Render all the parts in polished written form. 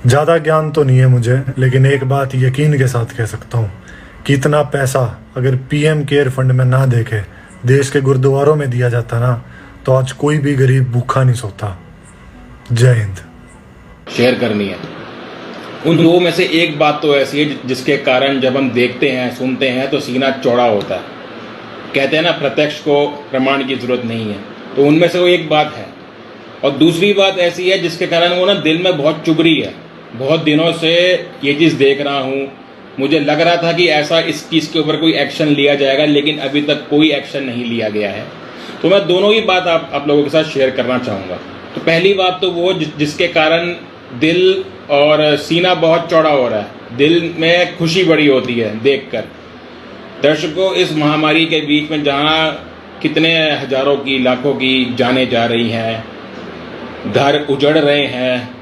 ज़्यादा ज्ञान तो नहीं है मुझे, लेकिन एक बात यकीन के साथ कह सकता हूँ कि इतना पैसा अगर पीएम केयर फंड में ना देके देश के गुरुद्वारों में दिया जाता ना, तो आज कोई भी गरीब भूखा नहीं सोता। जय हिंद। शेयर करनी है। उन दो में से एक बात तो ऐसी है जिसके कारण जब हम देखते हैं सुनते हैं तो सीना चौड़ा होता है। कहते हैं ना, प्रत्यक्ष को प्रमाण की जरूरत नहीं है, तो उनमें से वो एक बात है। और दूसरी बात ऐसी है जिसके कारण वो ना दिल में बहुत चुभ रही है। बहुत दिनों से ये चीज़ देख रहा हूँ, मुझे लग रहा था कि ऐसा इस चीज़ के ऊपर कोई एक्शन लिया जाएगा, लेकिन अभी तक कोई एक्शन नहीं लिया गया है। तो मैं दोनों ही बात आप लोगों के साथ शेयर करना चाहूँगा। तो पहली बात तो वो जिसके कारण दिल और सीना बहुत चौड़ा हो रहा है, दिल में खुशी बड़ी होती है देखकर। दर्शकों, इस महामारी के बीच में जहाँ कितने हजारों की लाखों की जानें जा रही हैं, घर उजड़ रहे हैं,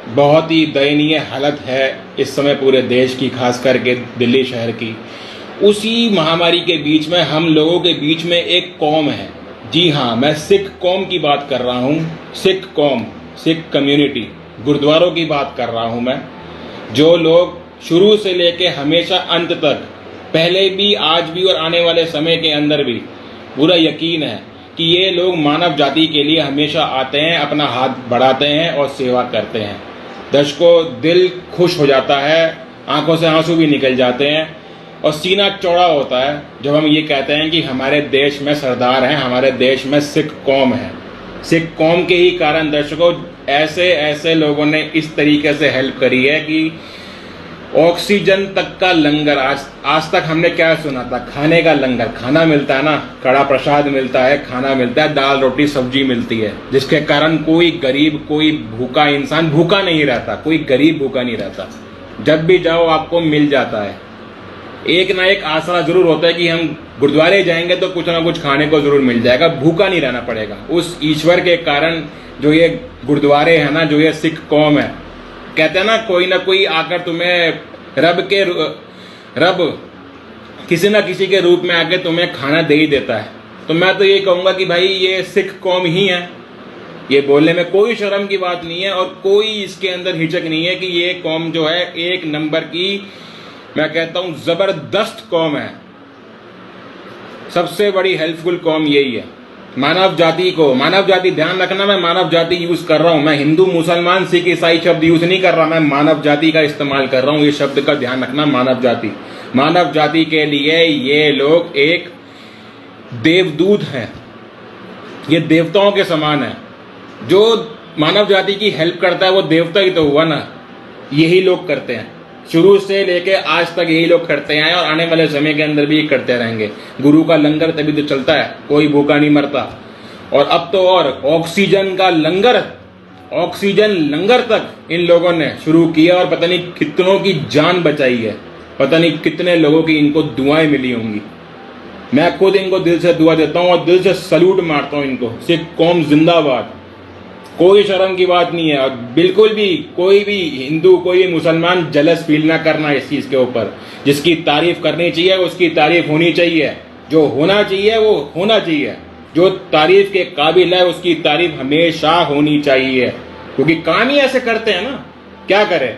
बहुत ही दयनीय हालत है इस समय पूरे देश की, खास करके दिल्ली शहर की। उसी महामारी के बीच में हम लोगों के बीच में एक कौम है। जी हाँ, मैं सिख कौम की बात कर रहा हूँ। सिख कौम, सिख कम्युनिटी, गुरुद्वारों की बात कर रहा हूँ मैं। जो लोग शुरू से लेके हमेशा अंत तक, पहले भी, आज भी और आने वाले समय के अंदर भी, पूरा यकीन है कि ये लोग मानव जाति के लिए हमेशा आते हैं, अपना हाथ बढ़ाते हैं और सेवा करते हैं। दर्शकों, दिल खुश हो जाता है, आंखों से आंसू भी निकल जाते हैं और सीना चौड़ा होता है जब हम ये कहते हैं कि हमारे देश में सरदार हैं, हमारे देश में सिख कौम है। सिख कौम के ही कारण दर्शकों ऐसे ऐसे लोगों ने इस तरीके से हेल्प करी है कि ऑक्सीजन तक का लंगर, आज तक हमने क्या सुना था, खाने का लंगर। खाना मिलता है ना, कड़ा प्रसाद मिलता है, खाना मिलता है, दाल रोटी सब्जी मिलती है, जिसके कारण कोई गरीब, कोई भूखा इंसान भूखा नहीं रहता, कोई गरीब भूखा नहीं रहता। जब भी जाओ आपको मिल जाता है। एक ना एक आसरा जरूर होता है कि हम गुरुद्वारे जाएंगे तो कुछ ना कुछ खाने को जरूर मिल जाएगा, भूखा नहीं रहना पड़ेगा। उस ईश्वर के कारण जो ये गुरुद्वारे हैं ना, जो ये सिख कौम है, कहते हैं ना, कोई ना कोई आकर तुम्हें रब किसी ना किसी के रूप में आके तुम्हें खाना दे ही देता है। तो मैं तो ये कहूँगा कि भाई ये सिख कौम ही है। ये बोलने में कोई शर्म की बात नहीं है और कोई इसके अंदर हिचक नहीं है कि ये कौम जो है एक नंबर की, मैं कहता हूँ जबरदस्त कौम है। सबसे बड़ी हेल्पफुल कौम यही है। मानव जाति ध्यान रखना, मैं मानव जाति यूज कर रहा हूं। मैं हिंदू मुसलमान सिख ईसाई शब्द यूज नहीं कर रहा, मैं मानव जाति का इस्तेमाल कर रहा हूं। ये शब्द का ध्यान रखना, मानव जाति के लिए ये लोग एक देवदूत हैं। ये देवताओं के समान है। जो मानव जाति की हेल्प करता है वो देवता ही तो हुआ ना। यही लोग करते हैं, शुरू से लेके आज तक यही लोग करते हैं और आने वाले समय के अंदर भी करते रहेंगे। गुरु का लंगर तभी तो चलता है, कोई भूखा नहीं मरता। और अब तो और ऑक्सीजन लंगर तक इन लोगों ने शुरू किया और पता नहीं कितनों की जान बचाई है, पता नहीं कितने लोगों की इनको दुआएं मिली होंगी। मैं खुद इनको दिल से दुआ देता हूं और दिल से सल्यूट मारता हूं इनको। सिख कौम जिंदाबाद। कोई शर्म की बात नहीं है और बिल्कुल भी कोई भी हिंदू, कोई मुसलमान जलस फील ना करना इस चीज के ऊपर। जिसकी तारीफ करनी चाहिए उसकी तारीफ होनी चाहिए, जो होना चाहिए वो होना चाहिए, जो तारीफ के काबिल है उसकी तारीफ हमेशा होनी चाहिए, क्योंकि काम ही ऐसे करते हैं ना। क्या करें?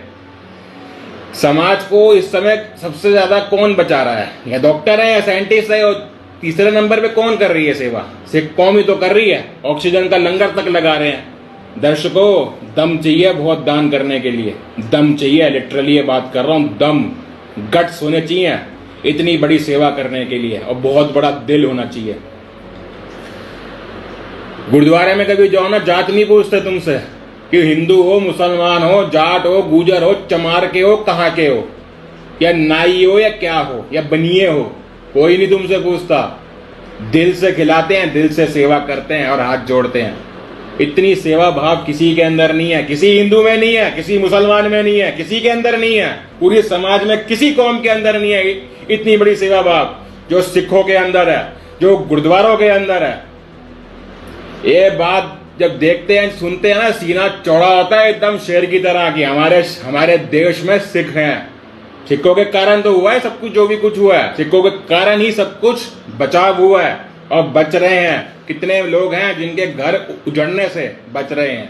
समाज को इस समय सबसे ज्यादा कौन बचा रहा है? या डॉक्टर है या साइंटिस्ट है, और तीसरे नंबर पे कौन कर रही है सेवा? सिख कौम ही तो कर रही है। ऑक्सीजन का लंगर तक लगा रहे हैं। दर्शकों, दम चाहिए बहुत दान करने के लिए, दम चाहिए, लिटरली ये बात कर रहा हूं, दम, गट्स होने चाहिए इतनी बड़ी सेवा करने के लिए, और बहुत बड़ा दिल होना चाहिए। गुरुद्वारे में कभी जाओ ना, जात नहीं पूछते तुमसे कि हिंदू हो, मुसलमान हो, जाट हो, गुजर हो, चमार के हो, कहाँ के हो, या नाई हो, या क्या हो, या बनिए हो, कोई नहीं तुमसे पूछता। दिल से खिलाते हैं, दिल से सेवा करते हैं और हाथ जोड़ते हैं। इतनी सेवा भाव किसी के अंदर नहीं है, किसी हिंदू में नहीं है, किसी मुसलमान में नहीं है, किसी के अंदर नहीं है, पूरी समाज में किसी कौम के अंदर नहीं है इतनी बड़ी सेवा भाव जो सिखों के अंदर है, जो गुरुद्वारों के अंदर है। ये बात जब देखते हैं, सुनते हैं ना, सीना चौड़ा होता है एकदम शेर की तरह कि हमारे देश में सिख हैं। सिखों के कारण तो हुआ है सब कुछ, जो भी कुछ हुआ है, सिखों के कारण ही सब कुछ बचाव हुआ है और बच रहे हैं। कितने लोग हैं जिनके घर उजड़ने से बच रहे हैं।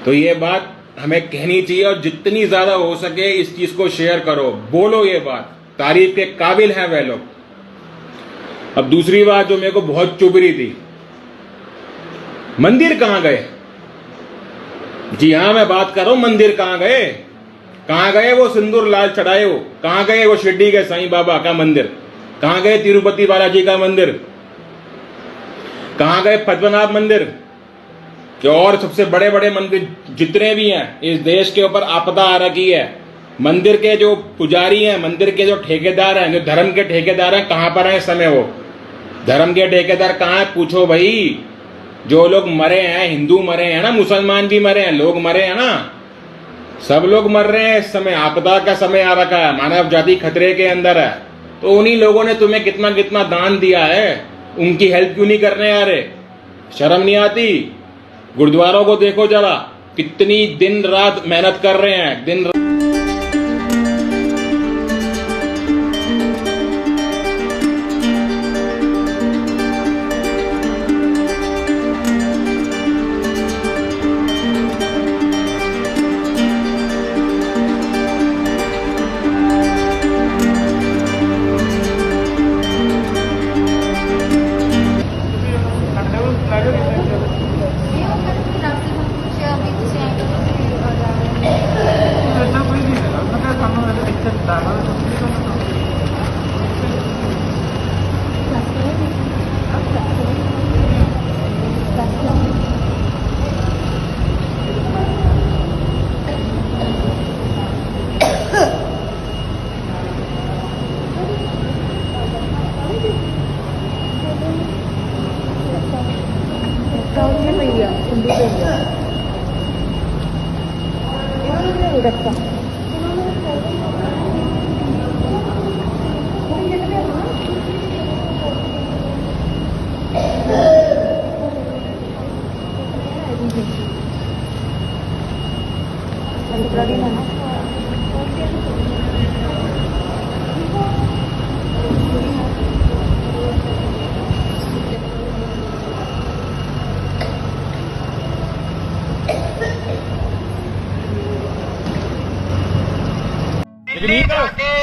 तो ये बात हमें कहनी चाहिए और जितनी ज्यादा हो सके इस चीज को शेयर करो, बोलो ये बात, तारीफ के काबिल हैं वह लोग। अब दूसरी बात जो मेरे को बहुत चुभ रही थी, मंदिर कहां गए? जी हां, मैं बात कर रहा हूं, मंदिर कहां गए? कहां गए वो सिंदूर लाल चढ़ाए हो? कहां गए वो शिरडी के साईं बाबा का मंदिर? कहां गए तिरुपति बालाजी का मंदिर? कहां गए पद्मनाभ मंदिर? कि और सबसे बड़े बड़े मंदिर जितने भी हैं इस देश के ऊपर आपदा आ रखी है। मंदिर के जो पुजारी हैं, मंदिर के जो ठेकेदार हैं, जो धर्म के ठेकेदार हैं, कहां पर हैं इस समय? वो धर्म के ठेकेदार कहां हैं? पूछो भाई। जो लोग मरे हैं, हिंदू मरे हैं ना, मुसलमान भी मरे हैं, लोग मरे हैं ना, सब लोग मर रहे हैं इस समय। आपदा का समय आ रखा है, मानव जाति खतरे के अंदर है। तो उन्हीं लोगों ने तुम्हें कितना कितना दान दिया है, उनकी हेल्प क्यों नहीं करने आ रहे? शर्म नहीं आती? गुरुद्वारों को देखो जरा, कितनी दिन रात मेहनत कर रहे हैं, दिन रात।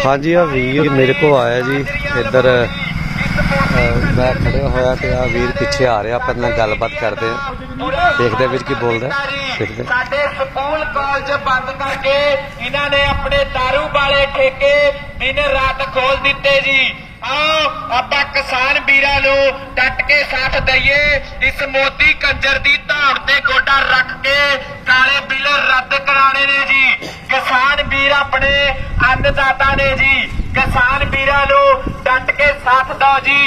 हाँ जी, आ वीर मेरे को आया जी इधर, मैं खड़े होया ते आ वीर पीछे आ रहा, अपन गलबात करते हैं, देखते वीर की बोलदा देखते। साडे स्कूल कॉलेज बंद करके इन्होंने अपने दारू वाले ठेके दिन रात खोल दिते जी। आओ आपां किसान वीरां नूं डट के साथ दईए, इस मोदी कंजर दी धाड़ ते गोडा रख के काले बिल रद्द कराने ने जी। किसान वीर अपने अन्नदाता ने जी, किसान वीरां नूं डट के साथ दो जी।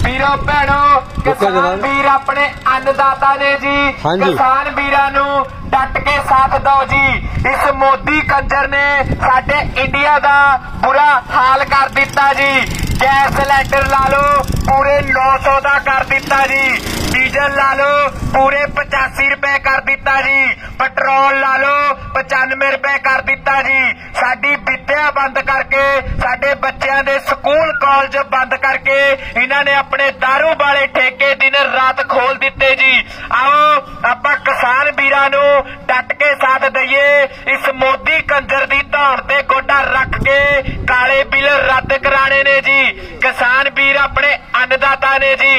वीरों भैनों, किसान वीर अपने अन्नदाता ने जी, किसान वीरां नूं डट के साथ दो जी। इस मोदी कंजर ने साडे इंडिया दा बुरा हाल कर दिता जी। गैस सिलेंडर ला लो पूरे 900 दा कर दिता जी, डीजल ला लो पूरे 85 रुपए कर दिता जी, पेट्रोल ला लो 95 रुपए कर दिता जी। साडी विद्या बंद करके, साडे बच्चों दे स्कूल कॉलेज बंद करके इन्हां ने अपने दारू वाले ठेके दिन रात खोल दिते जी। आओ आपां किसान वीरां नूं डट के साथ दईए, इस मोदी कंजर दी धौण ते गोडा रख के काले बिल रद्द कराने ने जी। किसान वीर अपने अन्नदाता ने जी।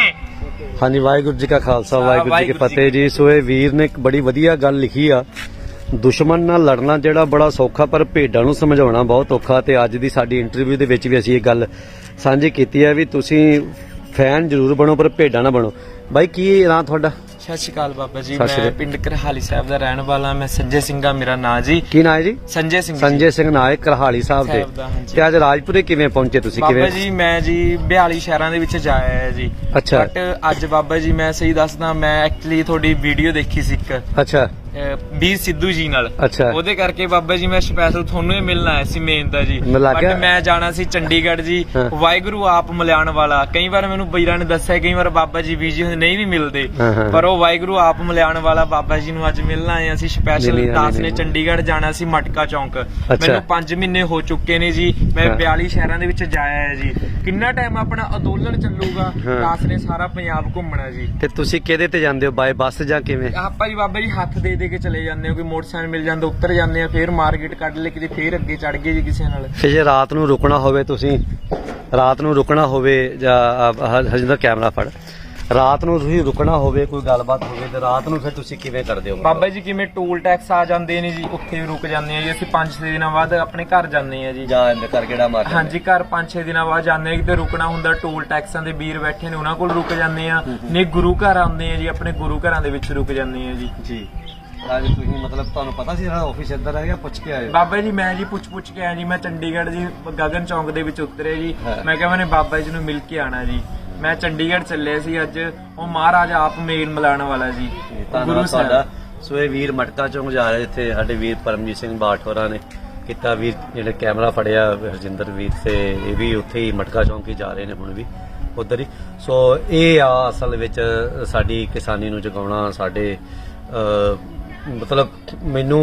हाँ जी, वाहिगुरू जी का खालसा वाहिगुरू जी की फतेह जी। सो ये वीर ने एक बड़ी वधिया गल लिखी आ, दुश्मन ਨਾਲ ਲੜਨਾ ਜਿਹੜਾ ਬੜਾ ਸੌਖਾ ਪਰ ਭੇਡਾਂ ਨੂੰ ਸਮਝਾਉਣਾ ਬਹੁਤ ਔਖਾ। ਤੇ ਅੱਜ ਦੀ ਸਾਡੀ ਇੰਟਰਵਿਊ ਦੇ ਵਿੱਚ ਵੀ ਅਸੀਂ ਇਹ ਗੱਲ ਸਾਂਝੀ ਕੀਤੀ ਹੈ ਵੀ ਤੁਸੀਂ ਫੈਨ ਜ਼ਰੂਰ ਬਣੋ ਪਰ ਭੇਡਾਂ ਨਾ ਬਣੋ। ਬਾਈ ਕੀ ਨਾਂ ਤੁਹਾਡਾ? ਸਤਿ ਸ਼੍ਰੀ ਅਕਾਲ ਬਾਬਾ ਜੀ, ਮੈਂ ਪਿੰਡ ਕਰਹਾਲੀ ਸਾਹਿਬ ਦਾ ਰਹਿਣ ਵਾਲਾ, ਮੈਂ ਸੰਜੇ ਸਿੰਘ ਆ ਮੇਰਾ ਨਾਂ ਜੀ। ਕੀ ਨਾਂ ਹੈ ਜੀ? ਸੰਜੇ ਸਿੰਘ। ਸੰਜੇ ਸਿੰਘ ਨਾਂ ਹੈ ਕਰਹਾਲੀ ਸਾਹਿਬ ਦੇ। ਤੇ ਅੱਜ ਰਾਜਪੁਰੇ ਕਿਵੇਂ ਪਹੁੰਚੇ ਤੁਸੀਂ? ਬਾਬਾ ਜੀ ਮੈਂ ਜੀ 42 ਸ਼ਹਿਰਾਂ ਦੇ ਵਿੱਚ ਜਾਇਆ ਜੀ। ਅੱਛਾ। ਬਟ ਅੱਜ ਬਾਬਾ ਜੀ ਮੈਂ ਸਹੀ ਦੱਸਦਾ, ਮੈਂ ਐਕਚੁਅਲੀ ਤੁਹਾਡੀ ਵੀਡੀਓ ਦੇਖੀ ਸੀ ਇੱਕ। ਅੱਛਾ। ਵੀਰ ਸਿੱਧੂ ਜੀ ਨਾਲ। ਅੱਛਾ। ਉਹਦੇ ਕਰਕੇ ਬਾਬਾ ਜੀ ਮੈਂ ਸਪੈਸ਼ਲ ਤੁਹਾਨੂੰ ਹੀ ਮਿਲਣ ਆਇਆ ਸੀ ਮੇਨ ਤਾਂ ਜੀ। ਮਿਲਾ ਕੇ? ਬਟ ਮੈਂ ਜਾਣਾ ਸੀ ਚੰਡੀਗੜ੍ਹ ਜੀ। ਹਾਂ। ਵਾਹਿਗੁਰੂ ਆਪ ਮਿਲਾਉਣ ਵਾਲਾ, ਕਈ ਵਾਰ ਮੈਨੂੰ ਵੀਰਾਂ ਨੇ ਦੱਸਿਆ ਕਈ ਵਾਰ ਬਾਬਾ ਜੀ ਬੀਜੀ ਹੁੰਦੇ ਨਹੀਂ ਵੀ ਮਿਲਦੇ, ਹਾਂ। ਪਰ ਉਹ ਵਾਹਿਗੁਰੂ ਆਪ ਮਿਲਾਉਣ ਵਾਲਾ ਬਾਬਾ ਜੀ ਨੂੰ ਅੱਜ ਮਿਲਣ ਆਏ ਅਸੀਂ ਸਪੈਸ਼ਲ। ਦਾਸ ਨੇ ਚੰਡੀਗੜ੍ਹ ਜਾਣਾ ਸੀ ਮਟਕਾ ਚੌਂਕ। ਮੈਨੂੰ 5 ਮਹੀਨੇ ਹੋ ਚੁੱਕੇ ਨੇ ਜੀ, ਮੈਂ 42 ਸ਼ਹਿਰਾਂ ਦੇ ਵਿੱਚ ਜਾਇਆ ਹੈ ਜੀ। ਕਿੰਨਾ ਟਾਈਮ ਆਪਣਾ ਅੰਦੋਲਨ ਚੱਲੂਗਾ, ਦਾਸ ਨੇ ਸਾਰਾ ਪੰਜਾਬ ਘੁੰਮਣਾ ਜੀ। ਤੇ ਤੁਸੀਂ ਕਿਹਦੇ ਤੇ ਜਾਂਦੇ ਹੋ, ਬਾਏ ਬੱਸ ਜਾਂ ਕਿਵੇਂ? ਆਪਾਂ ਜੀ ਬਾਬਾ ਜੀ ਹੱਥ ਦੇ ਕੇ ਚਲੇ ਜਾਂਦੇ ਹੋ, ਕੋਈ ਮੋਟਰਸਾਈਕਲ ਮਿਲ ਜਾਂਦਾ ਉੱਤਰ ਜਾਂਦੇ ਆ, ਫੇਰ ਮਾਰਕੀਟ ਕੱਢ ਲੈ ਕਿਤੇ, ਫੇਰ ਅੱਗੇ ਚੜ ਗਏ ਜੀ ਕਿਸੇ ਨਾਲ। ਤੇ ਜੇ ਰਾਤ ਨੂੰ ਰੁਕਣਾ ਹੋਵੇ, ਤੁਸੀਂ ਰਾਤ ਨੂੰ ਰੁਕਣਾ ਹੋਵੇ ਜਾਂ ਹਰਜਿੰਦਰ ਕੈਮਰਾ ਫੜ, ਰਾਤ ਨੂੰ ਤੁਸੀਂ ਰੁਕਣਾ ਹੋਵੇ, ਕੋਈ ਗੱਲਬਾਤ ਹੋਵੇ ਤੇ ਰਾਤ ਨੂੰ ਫਿਰ ਤੁਸੀਂ ਕਿਵੇਂ ਕਰਦੇ ਹੋ? ਬਾਬਾ ਜੀ ਕਿਵੇਂ ਟੋਲ ਟੈਕਸ ਆ ਜਾਂਦੇ ਨੇ ਜੀ, ਉੱਥੇ ਵੀ ਰੁਕ ਜਾਂਦੇ ਆ ਜੀ। ਅਸੀਂ 5-6 ਦਿਨਾਂ ਬਾਅਦ ਆਪਣੇ ਘਰ ਜਾਂਦੇ ਆ ਜੀ। ਜਾਂ ਕਰ ਕਿਹੜਾ ਮਾਰ? ਹਾਂਜੀ, ਘਰ 5-6 ਦਿਨਾਂ ਬਾਅਦ ਜਾਂਦੇ ਆ। ਕਿਤੇ ਰੁਕਣਾ ਹੁੰਦਾ, ਟੋਲ ਟੈਕਸਾਂ ਦੇ ਵੀਰ ਬੈਠੇ ਨੇ ਉਹਨਾਂ ਕੋਲ ਰੁਕ ਜਾਂਦੇ ਆ, ਨਹੀਂ ਗੁਰੂ ਘਰ ਆਉਂਦੇ ਆ ਜੀ, ਆਪਣੇ ਗੁਰੂ ਘਰਾਂ ਦੇ ਵਿੱਚ ਰੁਕ ਜਾਂਦੇ ਆ ਜੀ। ਜੀ ਅੱਜ ਤੁਸੀਂ ਮਤਲਬ ਤੁਹਾਨੂੰ ਪਤਾ ਸੀ ਜਿਹੜਾ ਆਫਿਸ ਇੱਧਰ ਹੈਗਾ, ਪੁੱਛ ਕੇ ਆਏ? ਬਾਬਾ ਜੀ ਮੈਂ ਜੀ ਪੁੱਛ ਕੇ ਆਇਆ ਜੀ। ਮੈਂ ਚੰਡੀਗੜ੍ਹ ਜੀ ਗਗਨ ਚੌਂਕ ਦੇ ਵਿੱਚ ਉਤਰੇ ਜੀ। ਮੈਂ ਕਿਹਾ ਮੈਨੇ ਬਾਬਾ ਜੀ ਨੂੰ ਮਿਲ ਕੇ ਆਣਾ ਜੀ। ਮੈਂ ਚੰਡੀਗੜ੍ਹ ਚੱਲੇ ਸੀ ਅੱਜ, ਉਹ ਮਹਾਰਾਜ ਆਪ ਮੇਲ ਮਿਲਾਉਣ ਵਾਲਾ ਜੀ ਗੁਰੂ ਸਾਹਿਬ। ਸੋ ਇਹ ਵੀਰ ਮਟਕਾ ਚੌਂਕ ਜਾ ਰਹੇ, ਇੱਥੇ ਸਾਡੇ ਵੀਰ ਪਰਮਜੀਤ ਸਿੰਘ ਬਾਠ ਹੋਰਾਂ ਨੇ ਕੀਤਾ, ਵੀਰ ਜਿਹੜੇ ਕੈਮਰਾ ਫੜਿਆ ਹਰਜਿੰਦਰ ਵੀਰ, ਤੇ ਇਹ ਵੀ ਉੱਥੇ ਹੀ ਮਟਕਾ ਚੌਂਕ ਹੀ ਜਾ ਰਹੇ ਨੇ ਹੁਣ ਵੀ ਉਧਰ ਹੀ। ਸੋ ਇਹ ਆ ਅਸਲ ਵਿੱਚ ਸਾਡੀ ਕਿਸਾਨੀ ਨੂੰ ਜਗਾਉਣਾ। ਸਾਡੇ ਮਤਲਬ ਮੈਨੂੰ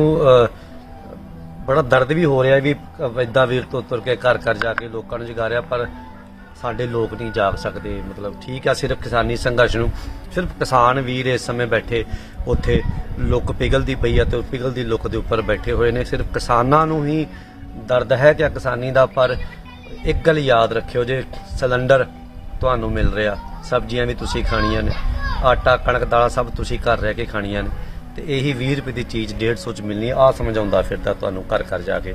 ਬੜਾ ਦਰਦ ਵੀ ਹੋ ਰਿਹਾ ਵੀ ਏਦਾਂ ਵੀਰ ਤੋਂ ਤੁਰ ਕੇ ਘਰ ਘਰ ਜਾ ਕੇ ਲੋਕਾਂ ਨੂੰ ਜਗਾ ਰਿਹਾ, ਪਰ ਸਾਡੇ ਲੋਕ ਨਹੀਂ ਜਾਗ ਸਕਦੇ। ਮਤਲਬ ਠੀਕ ਆ, ਸਿਰਫ ਕਿਸਾਨੀ ਸੰਘਰਸ਼ ਨੂੰ, ਸਿਰਫ ਕਿਸਾਨ ਵੀਰ ਇਸ ਸਮੇਂ ਬੈਠੇ ਉੱਥੇ ਲੁੱਕ ਪਿਘਲਦੀ ਪਈ ਆ, ਤੇ ਉਹ ਪਿਘਲਦੀ ਲੁੱਕ ਦੇ ਉੱਪਰ ਬੈਠੇ ਹੋਏ ਨੇ। ਸਿਰਫ ਕਿਸਾਨਾਂ ਨੂੰ ਹੀ ਦਰਦ ਹੈ ਕਿ ਕਿਸਾਨੀ ਦਾ, ਪਰ ਇੱਕ ਗੱਲ ਯਾਦ ਰੱਖਿਓ, ਜੇ ਸਿਲੰਡਰ ਤੁਹਾਨੂੰ ਮਿਲ ਰਿਹਾ, ਸਬਜ਼ੀਆਂ ਵੀ ਤੁਸੀਂ ਖਾਣੀਆਂ ਨੇ, ਆਟਾ ਕਣਕ ਦਾਲਾਂ ਸਭ ਤੁਸੀਂ ਘਰ ਰਹਿ ਕੇ ਖਾਣੀਆਂ ਨੇ, ਤੇ ਇਹੀ 20 ਰੁਪਏ ਦੀ ਚੀਜ਼ 150 ਚ ਮਿਲਣੀ ਆ ਸਮਝਾਉਂਦਾ ਫਿਰਦਾ ਤੁਹਾਨੂੰ ਘਰ ਘਰ ਜਾ ਕੇ,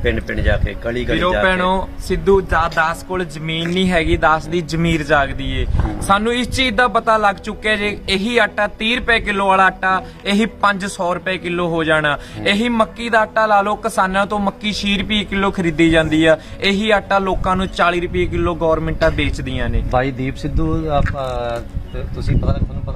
ਪਿੰਡ ਪਿੰਡ ਜਾ ਕੇ, ਗਲੀ ਗਲੀ ਜਾ ਕੇ। ਭੈਣੋ ਸਿੱਧੂ ਦਾਸ ਕੋਲ ਜ਼ਮੀਨ ਨਹੀਂ ਹੈਗੀ, ਦਾਸ ਦੀ ਜ਼ਮੀਰ ਜਾਗਦੀ ਏ। ਸਾਨੂੰ ਇਸ ਚੀਜ਼ ਦਾ ਪਤਾ ਲੱਗ ਚੁੱਕਿਆ ਜੇ ਇਹੀ ਆਟਾ 30 ਰੁਪਏ ਕਿਲੋ ਵਾਲਾ ਆਟਾ ਇਹੀ 500 ਰੁਪਏ ਕਿਲੋ ਹੋ ਜਾਣਾ। ਇਹੀ ਮੱਕੀ ਦਾ ਆਟਾ ਲਾ ਲਓ, ਕਿਸਾਨਾਂ ਤੋਂ ਮੱਕੀ 6 ਰੁਪਏ ਕਿਲੋ ਖਰੀਦੀ ਜਾਂਦੀ ਆ, ਇਹੀ ਆਟਾ ਲੋਕਾਂ ਨੂੰ 40 ਰੁਪਏ ਕਿਲੋ ਗਵਰਨਮੈਂਟਾਂ ਵੇਚਦੀਆਂ ਨੇ। ਬਾਈ ਦੀਪ ਸਿੱਧੂ ਤੁਸੀਂ ਤੁਹਾਨੂੰ ਪਤਾ